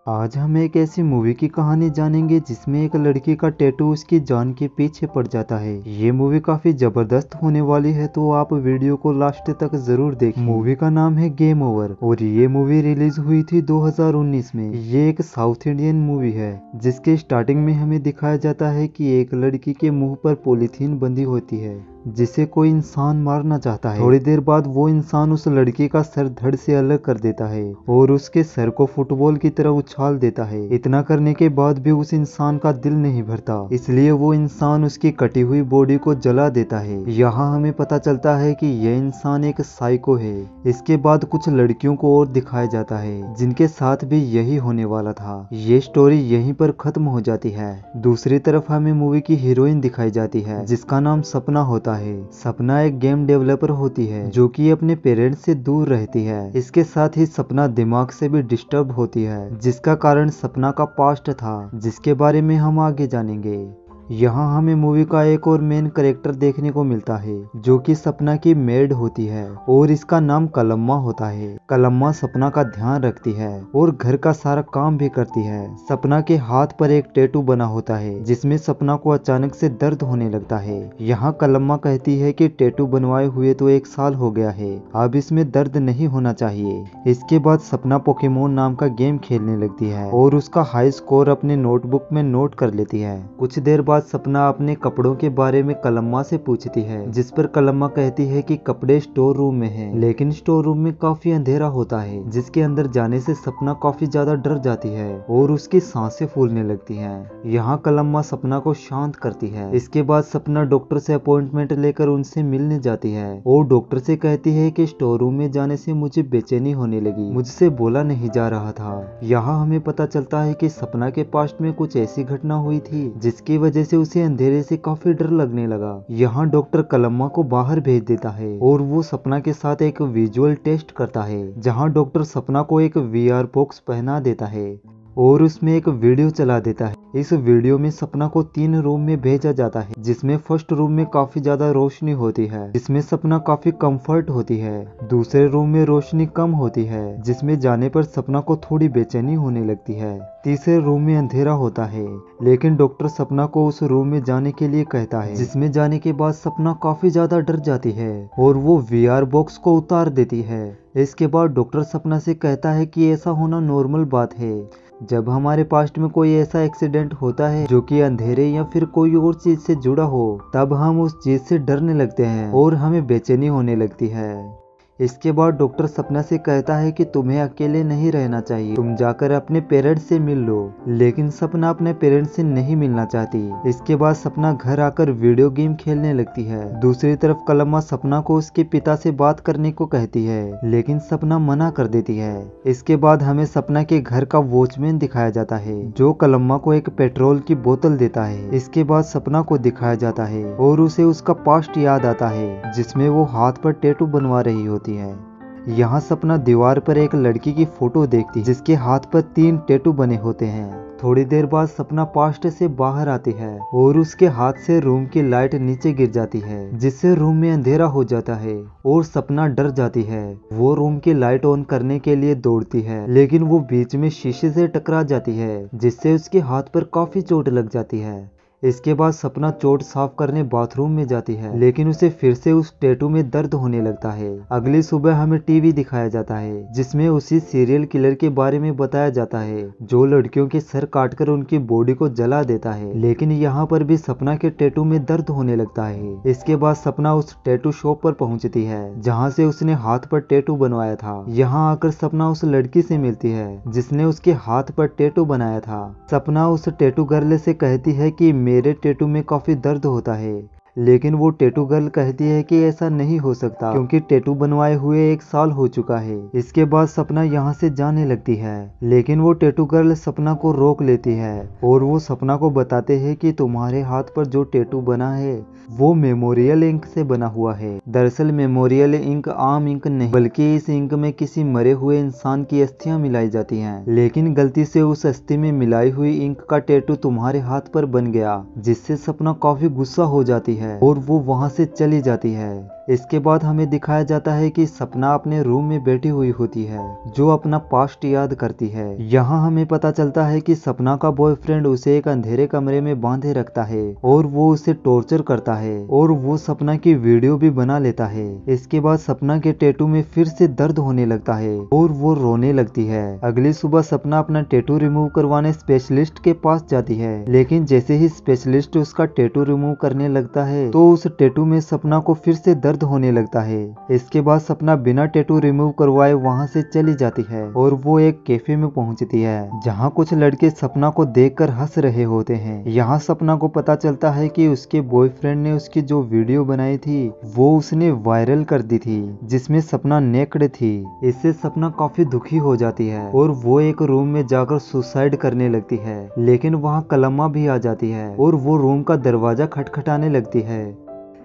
आज हम एक ऐसी मूवी की कहानी जानेंगे जिसमें एक लड़की का टैटू उसकी जान के पीछे पड़ जाता है। ये मूवी काफी जबरदस्त होने वाली है, तो आप वीडियो को लास्ट तक जरूर देखें। मूवी का नाम है गेम ओवर और ये मूवी रिलीज हुई थी 2019 में। ये एक साउथ इंडियन मूवी है जिसके स्टार्टिंग में हमें दिखाया जाता है कि एक लड़की के मुंह पर पॉलीथीन बंधी होती है जिसे कोई इंसान मारना चाहता है। थोड़ी देर बाद वो इंसान उस लड़की का सर धड़ से अलग कर देता है और उसके सर को फुटबॉल की तरह उछाल देता है। इतना करने के बाद भी उस इंसान का दिल नहीं भरता, इसलिए वो इंसान उसकी कटी हुई बॉडी को जला देता है। यहाँ हमें पता चलता है कि यह इंसान एक साइको है। इसके बाद कुछ लड़कियों को और दिखाया जाता है जिनके साथ भी यही होने वाला था। ये स्टोरी यहीं पर खत्म हो जाती है। दूसरी तरफ हमें मूवी की हीरोइन दिखाई जाती है जिसका नाम सपना होता है। सपना एक गेम डेवलपर होती है जो कि अपने पेरेंट्स से दूर रहती है। इसके साथ ही सपना दिमाग से भी डिस्टर्ब होती है जिसका कारण सपना का पास्ट था, जिसके बारे में हम आगे जानेंगे। यहाँ हमें मूवी का एक और मेन कैरेक्टर देखने को मिलता है जो कि सपना की मेड होती है और इसका नाम कलम्मा होता है। कलम्मा सपना का ध्यान रखती है और घर का सारा काम भी करती है। सपना के हाथ पर एक टैटू बना होता है जिसमें सपना को अचानक से दर्द होने लगता है। यहाँ कलम्मा कहती है कि टैटू बनवाए हुए तो 1 साल हो गया है, अब इसमें दर्द नहीं होना चाहिए। इसके बाद सपना पोकेमोन नाम का गेम खेलने लगती है और उसका हाई स्कोर अपने नोटबुक में नोट कर लेती है। कुछ देर बाद सपना अपने कपड़ों के बारे में कलम्मा से पूछती है, जिस पर कलम्मा कहती है कि कपड़े स्टोर रूम में हैं, लेकिन स्टोर रूम में काफी अंधेरा होता है जिसके अंदर जाने से सपना काफी ज्यादा डर जाती है और उसकी सांसें फूलने लगती हैं। यहाँ कलम्मा सपना को शांत करती है। इसके बाद सपना डॉक्टर से अपॉइंटमेंट लेकर उनसे मिलने जाती है और डॉक्टर से कहती है कि स्टोर रूम में जाने से मुझे बेचैनी होने लगी, मुझसे बोला नहीं जा रहा था। यहाँ हमें पता चलता है कि सपना के पास्ट में कुछ ऐसी घटना हुई थी जिसकी वजह से उसे अंधेरे से काफी डर लगने लगा। यहाँ डॉक्टर कलम्मा को बाहर भेज देता है और वो सपना के साथ एक विजुअल टेस्ट करता है जहाँ डॉक्टर सपना को एक VR बॉक्स पहना देता है और उसमें एक वीडियो चला देता है। इस वीडियो में सपना को 3 रूम में भेजा जाता है जिसमें फर्स्ट रूम में काफी ज्यादा रोशनी होती है जिसमें सपना काफी कंफर्ट होती है। दूसरे रूम में रोशनी कम होती है जिसमें जाने पर सपना को थोड़ी बेचैनी होने लगती है। तीसरे रूम में अंधेरा होता है लेकिन डॉक्टर सपना को उस रूम में जाने के लिए कहता है, जिसमें जाने के बाद सपना काफी ज्यादा डर जाती है और वो VR बॉक्स को उतार देती है। इसके बाद डॉक्टर सपना से कहता है कि ऐसा होना नॉर्मल बात है। जब हमारे पास्ट में कोई ऐसा एक्सीडेंट होता है जो कि अंधेरे या फिर कोई और चीज से जुड़ा हो, तब हम उस चीज से डरने लगते हैं और हमें बेचैनी होने लगती है। इसके बाद डॉक्टर सपना से कहता है कि तुम्हें अकेले नहीं रहना चाहिए, तुम जाकर अपने पेरेंट्स से मिल लो। लेकिन सपना अपने पेरेंट्स से नहीं मिलना चाहती। इसके बाद सपना घर आकर वीडियो गेम खेलने लगती है। दूसरी तरफ कलम्मा सपना को उसके पिता से बात करने को कहती है लेकिन सपना मना कर देती है। इसके बाद हमें सपना के घर का वॉचमैन दिखाया जाता है जो कलम्मा को एक पेट्रोल की बोतल देता है। इसके बाद सपना को दिखाया जाता है और उसे उसका पास्ट याद आता है जिसमें वो हाथ पर टैटू बनवा रही होती है। यहाँ सपना दीवार पर एक लड़की की फोटो देखती है जिसके हाथ पर 3 टैटू बने होते हैं। थोड़ी देर बाद सपना पास्ट से बाहर आती है और उसके हाथ से रूम की लाइट नीचे गिर जाती है जिससे रूम में अंधेरा हो जाता है और सपना डर जाती है। वो रूम की लाइट ऑन करने के लिए दौड़ती है लेकिन वो बीच में शीशे से टकरा जाती है जिससे उसके हाथ पर काफी चोट लग जाती है। इसके बाद सपना चोट साफ करने बाथरूम में जाती है लेकिन उसे फिर से उस टैटू में दर्द होने लगता है। अगली सुबह हमें टीवी दिखाया जाता है जिसमें उसी सीरियल किलर के बारे में बताया जाता है जो लड़कियों के सर काटकर उनकी बॉडी को जला देता है। लेकिन यहाँ पर भी सपना के टैटू में दर्द होने लगता है। इसके बाद सपना उस टैटू शॉप पर पहुँचती है जहाँ से उसने हाथ पर टैटू बनवाया था। यहाँ आकर सपना उस लड़की से मिलती है जिसने उसके हाथ पर टैटू बनाया था। सपना उस टैटू गर्ल से कहती है कि मेरे टैटू में काफी दर्द होता है, लेकिन वो टैटू गर्ल कहती है कि ऐसा नहीं हो सकता क्योंकि टैटू बनवाए हुए 1 साल हो चुका है। इसके बाद सपना यहाँ से जाने लगती है लेकिन वो टैटू गर्ल सपना को रोक लेती है और वो सपना को बताते हैं कि तुम्हारे हाथ पर जो टैटू बना है वो मेमोरियल इंक से बना हुआ है। दरअसल मेमोरियल इंक आम इंक नहीं बल्कि इस इंक में किसी मरे हुए इंसान की अस्थियां मिलाई जाती हैं, लेकिन गलती से उस अस्थि में मिलाई हुई इंक का टैटू तुम्हारे हाथ पर बन गया जिससे सपना काफी गुस्सा हो जाती है है और वो वहाँ से चली जाती है। इसके बाद हमें दिखाया जाता है कि सपना अपने रूम में बैठी हुई होती है जो अपना पास्ट याद करती है। यहाँ हमें पता चलता है कि सपना का बॉयफ्रेंड उसे एक अंधेरे कमरे में बांधे रखता है और वो उसे टॉर्चर करता है और वो सपना की वीडियो भी बना लेता है। इसके बाद सपना के टैटू में फिर से दर्द होने लगता है और वो रोने लगती है। अगली सुबह सपना अपना टैटू रिमूव करवाने स्पेशलिस्ट के पास जाती है, लेकिन जैसे ही स्पेशलिस्ट उसका टैटू रिमूव करने लगता है तो उस टैटू में सपना को फिर से दर्द होने लगता है। इसके बाद सपना बिना टैटू रिमूव करवाए वहाँ से चली जाती है और वो एक कैफे में पहुँचती है जहाँ कुछ लड़के सपना को देखकर हंस रहे होते हैं। यहाँ सपना को पता चलता है कि उसके बॉयफ्रेंड ने उसकी जो वीडियो बनाई थी वो उसने वायरल कर दी थी जिसमें सपना नेक्ड थी। इससे सपना काफी दुखी हो जाती है और वो एक रूम में जाकर सुसाइड करने लगती है, लेकिन वहाँ कलम्मा भी आ जाती है और वो रूम का दरवाजा खटखटाने लगती है,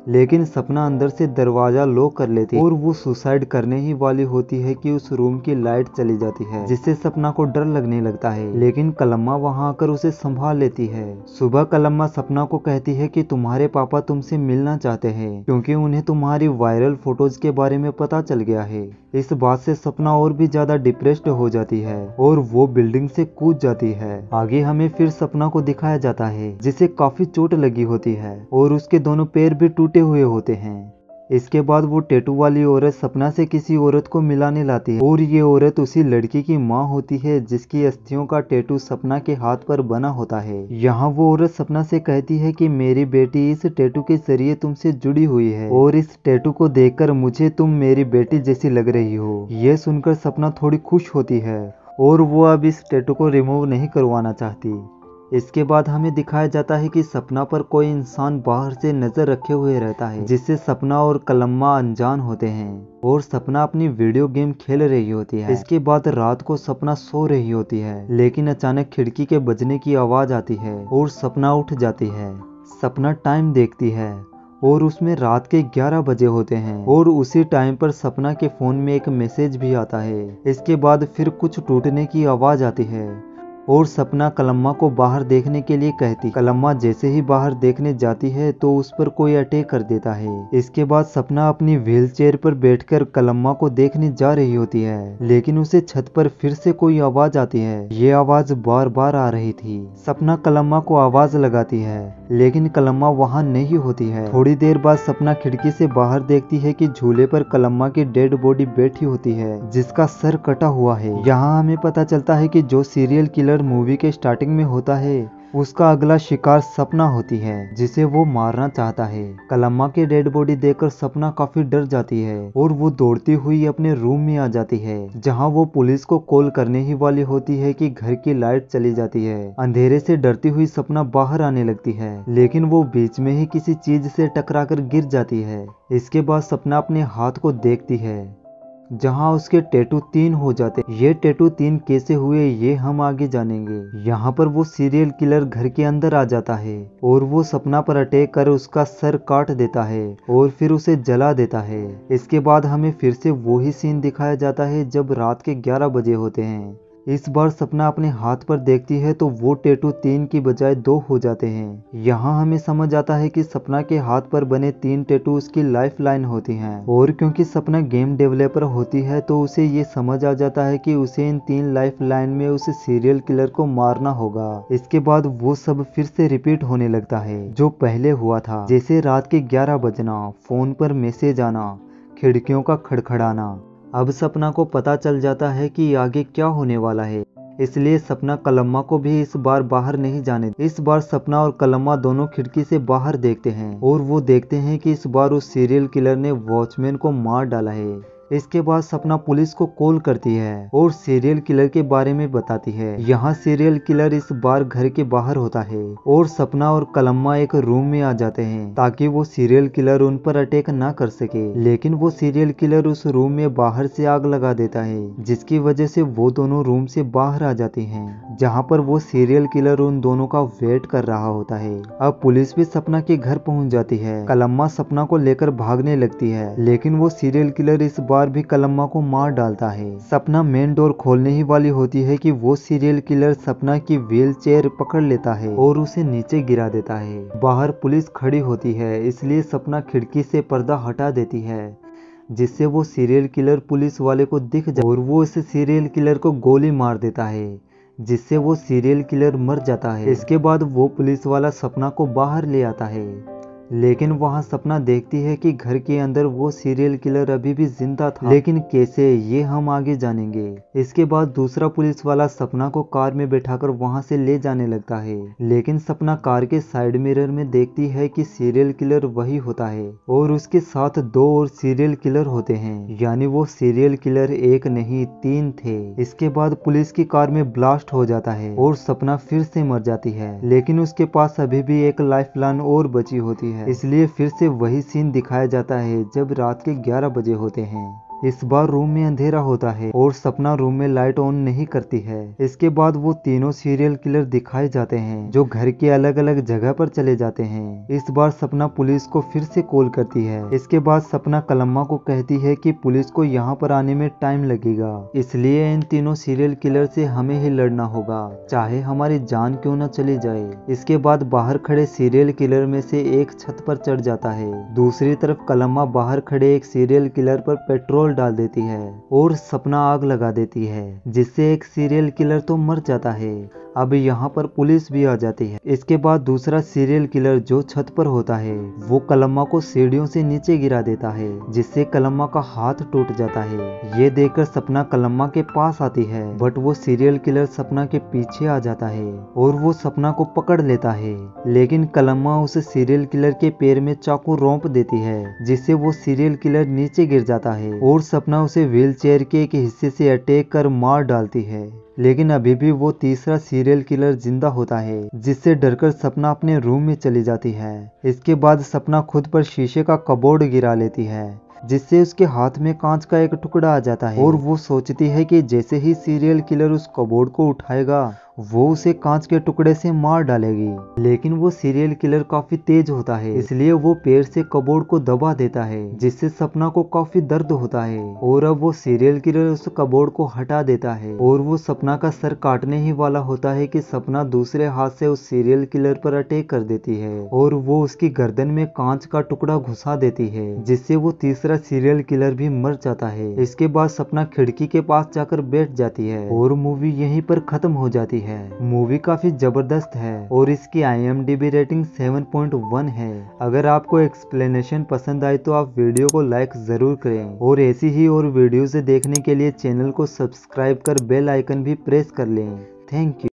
लेकिन सपना अंदर से दरवाजा लॉक कर लेती है और वो सुसाइड करने ही वाली होती है कि उस रूम की लाइट चली जाती है जिससे सपना को डर लगने लगता है, लेकिन कलम्मा वहां आकर उसे संभाल लेती है। सुबह कलम्मा सपना को कहती है कि तुम्हारे पापा तुमसे मिलना चाहते हैं क्योंकि उन्हें तुम्हारी वायरल फोटोज के बारे में पता चल गया है। इस बात से सपना और भी ज्यादा डिप्रेस्ड हो जाती है और वो बिल्डिंग से कूद जाती है। आगे हमें फिर सपना को दिखाया जाता है जिसे काफी चोट लगी होती है और उसके दोनों पैर भी टूटे हुए होते हैं। इसके बाद वो टैटू वाली औरत सपना से किसी औरत को मिलाने लाती है और ये औरत उसी लड़की की माँ होती है जिसकी अस्थियों का टैटू सपना के हाथ पर बना होता है। यहाँ वो औरत सपना से कहती है कि मेरी बेटी इस टैटू के जरिए तुमसे जुड़ी हुई है और इस टैटू को देखकर मुझे तुम मेरी बेटी जैसी लग रही हो। ये सुनकर सपना थोड़ी खुश होती है और वो अब इस टैटू को रिमूव नहीं करवाना चाहती। इसके बाद हमें दिखाया जाता है कि सपना पर कोई इंसान बाहर से नजर रखे हुए रहता है जिससे सपना और कलम्मा अनजान होते हैं और सपना अपनी वीडियो गेम खेल रही होती है। इसके बाद रात को सपना सो रही होती है, लेकिन अचानक खिड़की के बजने की आवाज आती है और सपना उठ जाती है। सपना टाइम देखती है और उसमें रात के 11 बजे होते हैं और उसी टाइम पर सपना के फोन में एक मैसेज भी आता है। इसके बाद फिर कुछ टूटने की आवाज आती है और सपना कलम्मा को बाहर देखने के लिए कहती। कलम्मा जैसे ही बाहर देखने जाती है तो उस पर कोई अटैक कर देता है। इसके बाद सपना अपनी व्हील चेयर पर बैठकर कलम्मा को देखने जा रही होती है, लेकिन उसे छत पर फिर से कोई आवाज आती है। ये आवाज बार बार आ रही थी। सपना कलम्मा को आवाज लगाती है, लेकिन कलम्मा वहाँ नहीं होती है। थोड़ी देर बाद सपना खिड़की से बाहर देखती है कि झूले पर कलम्मा की डेड बॉडी बैठी होती है जिसका सर कटा हुआ है। यहाँ हमें पता चलता है कि जो सीरियल किलर मूवी के स्टार्टिंग में होता है उसका अगला शिकार सपना होती है जिसे वो मारना चाहता है। कलम्मा की डेड बॉडी देखकर सपना काफी डर जाती है और वो दौड़ती हुई अपने रूम में आ जाती है जहां वो पुलिस को कॉल करने ही वाली होती है कि घर की लाइट चली जाती है। अंधेरे से डरती हुई सपना बाहर आने लगती है, लेकिन वो बीच में ही किसी चीज से टकराकर गिर जाती है। इसके बाद सपना अपने हाथ को देखती है जहां उसके टैटू 3 हो जाते। ये टैटू 3 कैसे हुए ये हम आगे जानेंगे। यहाँ पर वो सीरियल किलर घर के अंदर आ जाता है और वो सपना पर अटैक कर उसका सर काट देता है और फिर उसे जला देता है। इसके बाद हमें फिर से वही सीन दिखाया जाता है जब रात के 11 बजे होते हैं। इस बार सपना अपने हाथ पर देखती है तो वो टैटू 3 की बजाय 2 हो जाते हैं। यहाँ हमें समझ आता है कि सपना के हाथ पर बने 3 टैटू उसकी लाइफ लाइन होती हैं और क्योंकि सपना गेम डेवलपर होती है तो उसे ये समझ आ जाता है कि उसे इन 3 लाइफ लाइन में उस सीरियल किलर को मारना होगा। इसके बाद वो सब फिर से रिपीट होने लगता है जो पहले हुआ था, जैसे रात के 11 बजना, फोन पर मैसेज आना, खिड़कियों का खड़खड़ाना। अब सपना को पता चल जाता है कि आगे क्या होने वाला है, इसलिए सपना कलम्मा को भी इस बार बाहर नहीं जाने। इस बार सपना और कलम्मा दोनों खिड़की से बाहर देखते हैं और वो देखते हैं कि इस बार उस सीरियल किलर ने वॉचमैन को मार डाला है। इसके बाद सपना पुलिस को कॉल करती है और सीरियल किलर के बारे में बताती है। यहाँ सीरियल किलर इस बार घर के बाहर होता है और सपना और कलम्मा एक रूम में आ जाते हैं ताकि वो सीरियल किलर उन पर अटैक ना कर सके, लेकिन वो सीरियल किलर उस रूम में बाहर से आग लगा देता है जिसकी वजह से वो दोनों रूम से बाहर आ जाते हैं, जहाँ पर वो सीरियल किलर उन दोनों का वेट कर रहा होता है। अब पुलिस भी सपना के घर पहुँच जाती है। कलम्मा सपना को लेकर भागने लगती है, लेकिन वो सीरियल किलर इस बार बार भी कलम्मा को मार डालता है। सपना मेन डोर खोलने ही वाली होती है कि वो सीरियल किलर सपना की व्हील चेयर पकड़ लेता है और उसे नीचे गिरा देता है। बाहर पुलिस खड़ी होती है, इसलिए सपना खिड़की से पर्दा हटा देती है जिससे वो सीरियल किलर पुलिस वाले को दिख जाए और वो इस सीरियल किलर को गोली मार देता है जिससे वो सीरियल किलर मर जाता है। इसके बाद वो पुलिस वाला सपना को बाहर ले आता है, लेकिन वहां सपना देखती है कि घर के अंदर वो सीरियल किलर अभी भी जिंदा था, लेकिन कैसे ये हम आगे जानेंगे। इसके बाद दूसरा पुलिस वाला सपना को कार में बैठाकर वहां से ले जाने लगता है, लेकिन सपना कार के साइड मिरर में देखती है कि सीरियल किलर वही होता है और उसके साथ 2 और सीरियल किलर होते हैं, यानी वो सीरियल किलर 1 नहीं 3 थे। इसके बाद पुलिस की कार में ब्लास्ट हो जाता है और सपना फिर से मर जाती है, लेकिन उसके पास अभी भी एक लाइफ लाइन और बची होती है। इसलिए फिर से वही सीन दिखाया जाता है जब रात के 11 बजे होते हैं। इस बार रूम में अंधेरा होता है और सपना रूम में लाइट ऑन नहीं करती है। इसके बाद वो तीनों सीरियल किलर दिखाए जाते हैं जो घर के अलग अलग जगह पर चले जाते हैं। इस बार सपना पुलिस को फिर से कॉल करती है। इसके बाद सपना कलम्मा को कहती है कि पुलिस को यहाँ पर आने में टाइम लगेगा, इसलिए इन तीनों सीरियल किलर से हमें ही लड़ना होगा, चाहे हमारी जान क्यों न चली जाए। इसके बाद बाहर खड़े सीरियल किलर में से एक छत पर चढ़ जाता है। दूसरी तरफ कलम्मा बाहर खड़े एक सीरियल किलर पर पेट्रोल डाल देती है और सपना आग लगा देती है, जिससे एक सीरियल किलर तो मर जाता है। अब यहाँ पर पुलिस भी आ जाती है। इसके बाद दूसरा सीरियल किलर जो छत पर होता है वो कलम्मा को सीढ़ियों से नीचे गिरा देता है, जिससे कलम्मा का हाथ टूट जाता है। ये देखकर सपना कलम्मा के पास आती है, बट वो सीरियल किलर सपना के पीछे आ जाता है और वो सपना को पकड़ लेता है, लेकिन कलम्मा उस सीरियल किलर के पैर में चाकू रौंप देती है, जिससे वो सीरियल किलर नीचे गिर जाता है और सपना उसे व्हील चेयर के एक हिस्से से अटैक कर मार डालती है। लेकिन अभी भी वो तीसरा सीरियल किलर जिंदा होता है, जिससे डरकर सपना अपने रूम में चली जाती है। इसके बाद सपना खुद पर शीशे का कबोर्ड गिरा लेती है, जिससे उसके हाथ में कांच का एक टुकड़ा आ जाता है और वो सोचती है कि जैसे ही सीरियल किलर उस कबोर्ड को उठाएगा वो उसे कांच के टुकड़े से मार डालेगी। लेकिन वो सीरियल किलर काफी तेज होता है, इसलिए वो पैर से कबोर्ड को दबा देता है, जिससे सपना को काफी दर्द होता है और अब वो सीरियल किलर उस कबोर्ड को हटा देता है और वो सपना का सर काटने ही वाला होता है कि सपना दूसरे हाथ से उस सीरियल किलर पर अटैक कर देती है और वो उसकी गर्दन में कांच का टुकड़ा घुसा देती है, जिससे वो तीसरा सीरियल किलर भी मर जाता है। इसके बाद सपना खिड़की के पास जाकर बैठ जाती है और मूवी यहीं पर खत्म हो जाती है। मूवी काफी जबरदस्त है और इसकी IMDb रेटिंग 7.1 है। अगर आपको एक्सप्लेनेशन पसंद आए तो आप वीडियो को लाइक जरूर करें और ऐसी ही और वीडियो से देखने के लिए चैनल को सब्सक्राइब कर बेल आइकन भी प्रेस कर लें। Thank you.